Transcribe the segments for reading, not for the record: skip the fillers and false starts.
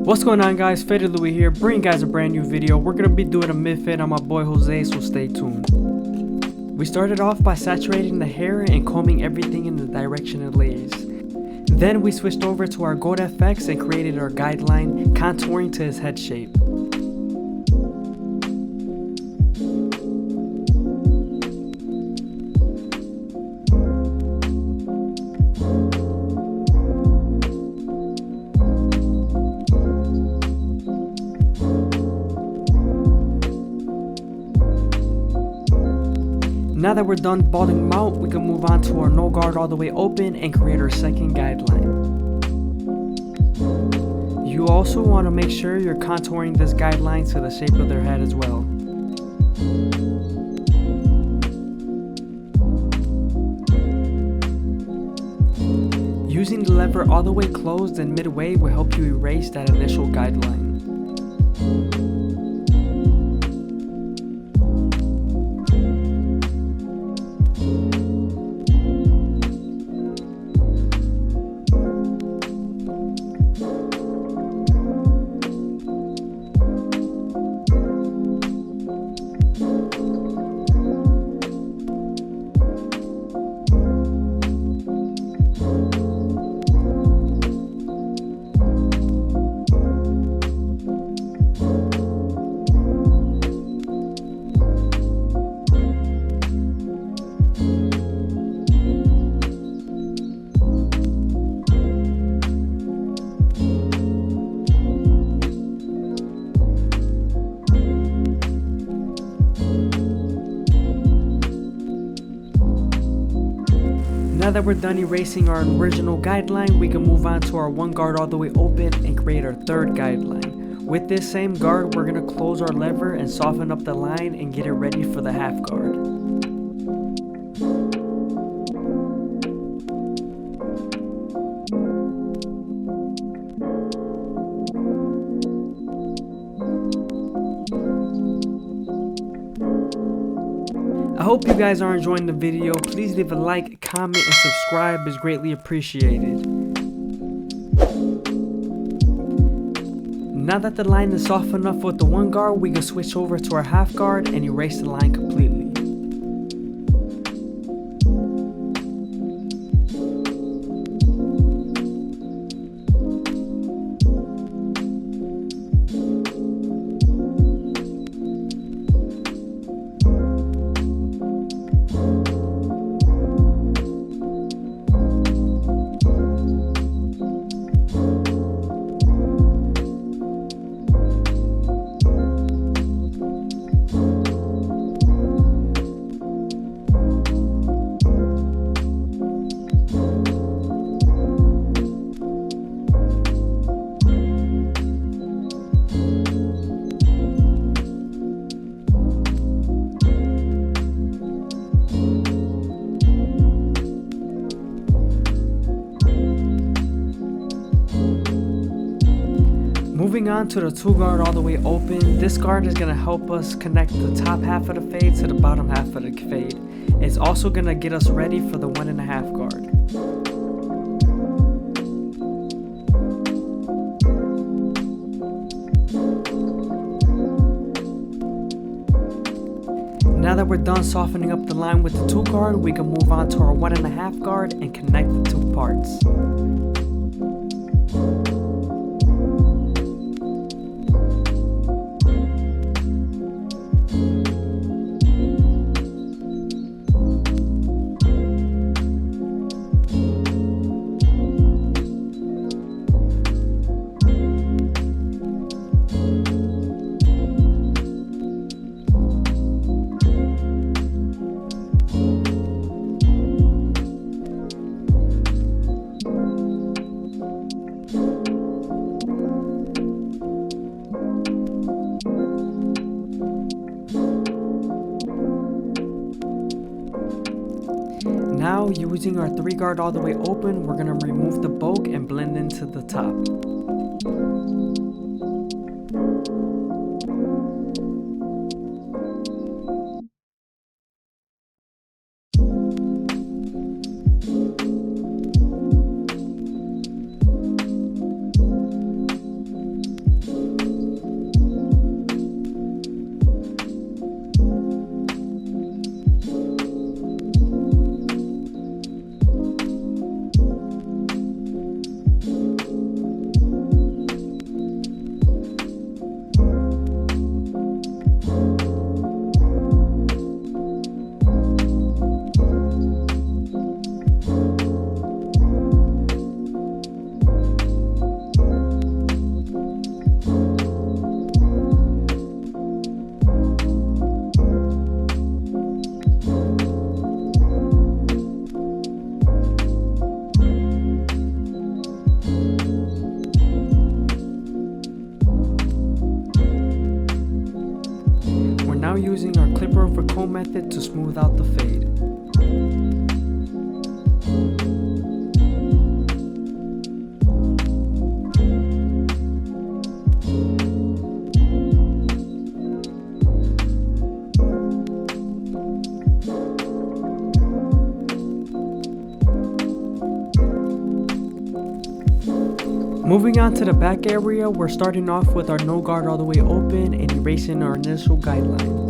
What's going on, guys? FadeitLuie here, bringing you guys a brand new video. We're going to be doing a mid-fade on my boy Jose, so stay tuned. We started off by saturating the hair and combing everything in the direction it lays. Then we switched over to our gold FX and created our guideline, contouring to his head shape. Now that we're done balding him out, we can move on to our no guard all the way open and create our second guideline. You also want to make sure you're contouring this guideline to the shape of their head as well. Using the lever all the way closed and midway will help you erase that initial guideline. Now that we're done erasing our original guideline, we can move on to our one guard all the way open and create our third guideline. With this same guard, we're going to close our lever and soften up the line and get it ready for the half guard. I hope you guys are enjoying the video. Please leave a like, comment, and subscribe is greatly appreciated. Now that the line is soft enough with the one guard, we can switch over to our half guard and erase the line completely. Moving on to the two guard all the way open, this guard is going to help us connect the top half of the fade to the bottom half of the fade. It's also going to get us ready for the 1.5 guard. Now that we're done softening up the line with the two guard, we can move on to our 1.5 guard and connect the two parts. Now, using our 3 guard all the way open, we're going to remove the bulk and blend into the top. now using our clipper over comb method to smooth out the fade. Moving on to the back area, we're starting off with our no guard all the way open and erasing our initial guideline.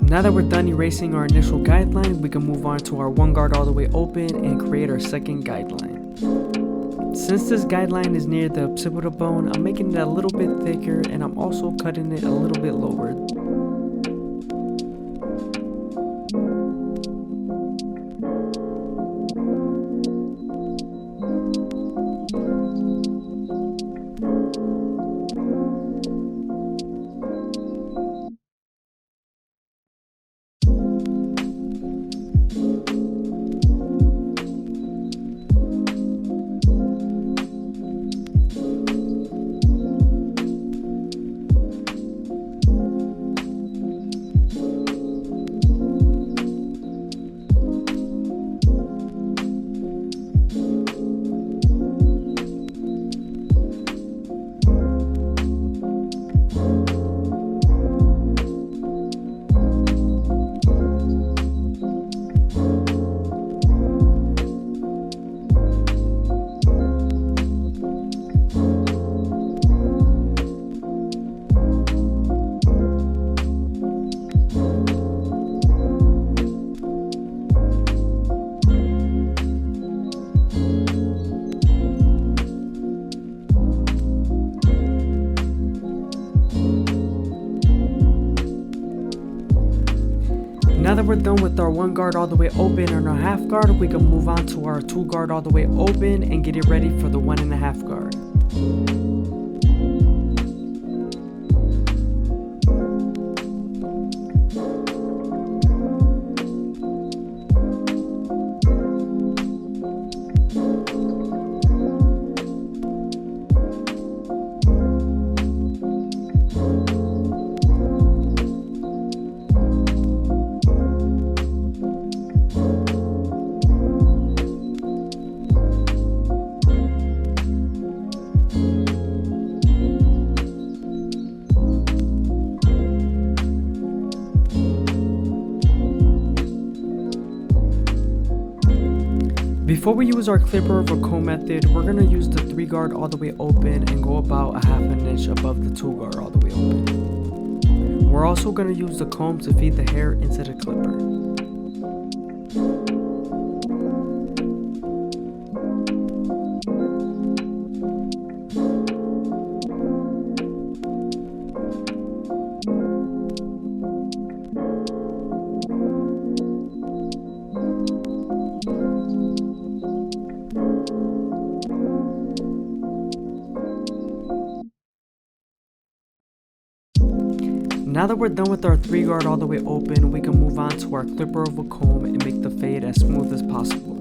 Now that we're done erasing our initial guideline, we can move on to our one guard all the way open and create our second guideline. Since this guideline is near the occipital bone, I'm making it a little bit thicker and I'm also cutting it a little bit lower. Now that we're done with our one guard all the way open and our half guard, we can move on to our two guard all the way open and get it ready for the 1.5 guard. Before we use our clipper over comb method, we're going to use the 3 guard all the way open and go about a 1/2 inch above the 2 guard all the way open. We're also going to use the comb to feed the hair into the clipper. Now that we're done with our 3 guard all the way open, we can move on to our clipper over comb and make the fade as smooth as possible.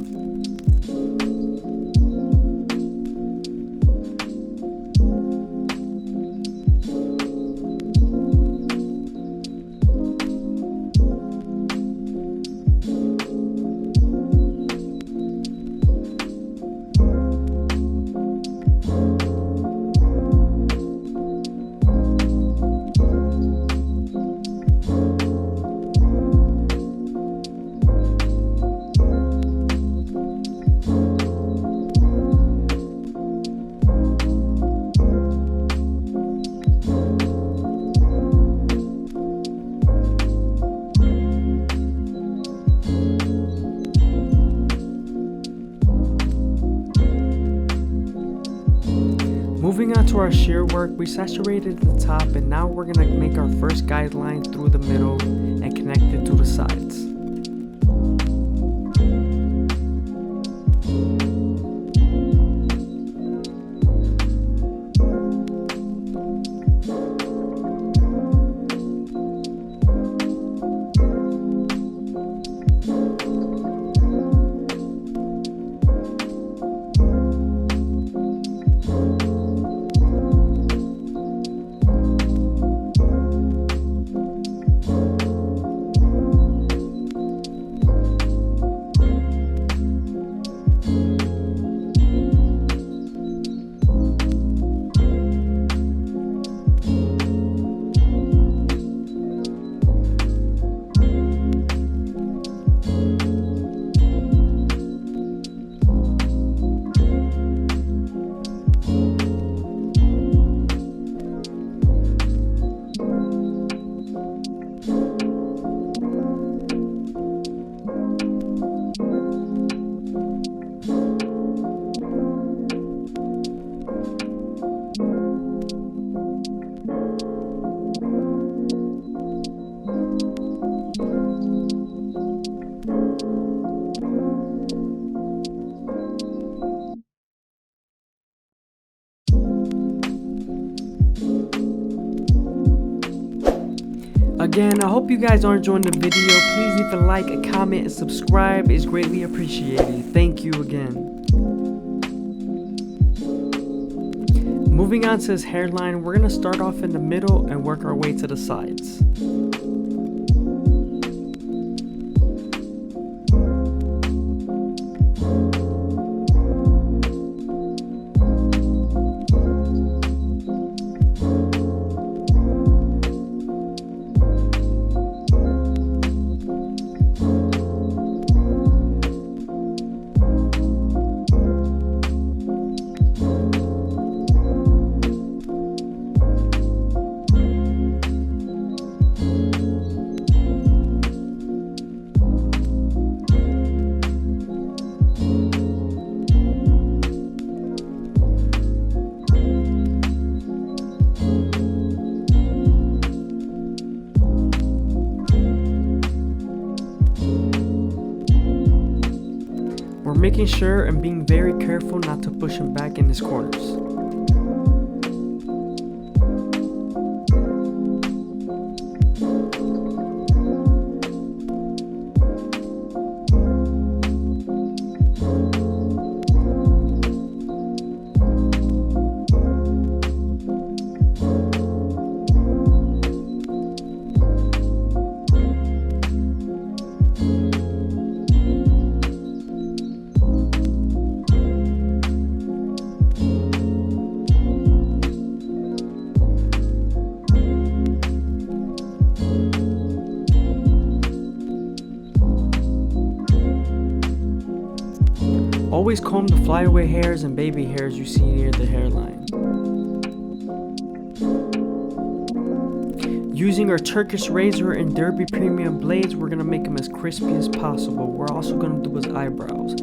Moving on to our shear work, we saturated the top and now we're going to make our first guideline through the middle and connect connected to the sides. Again, I hope you guys are enjoying the video. Please leave a like, a comment, and subscribe. It's greatly appreciated. Thank you again. Moving on to his hairline, we're going to start off in the middle and work our way to the sides. We're making sure and being very careful not to push him back in his corners. Always comb the flyaway hairs and baby hairs you see near the hairline. Using our Turkish razor and Derby premium blades, we're going to make them as crispy as possible. We're also going to do his eyebrows.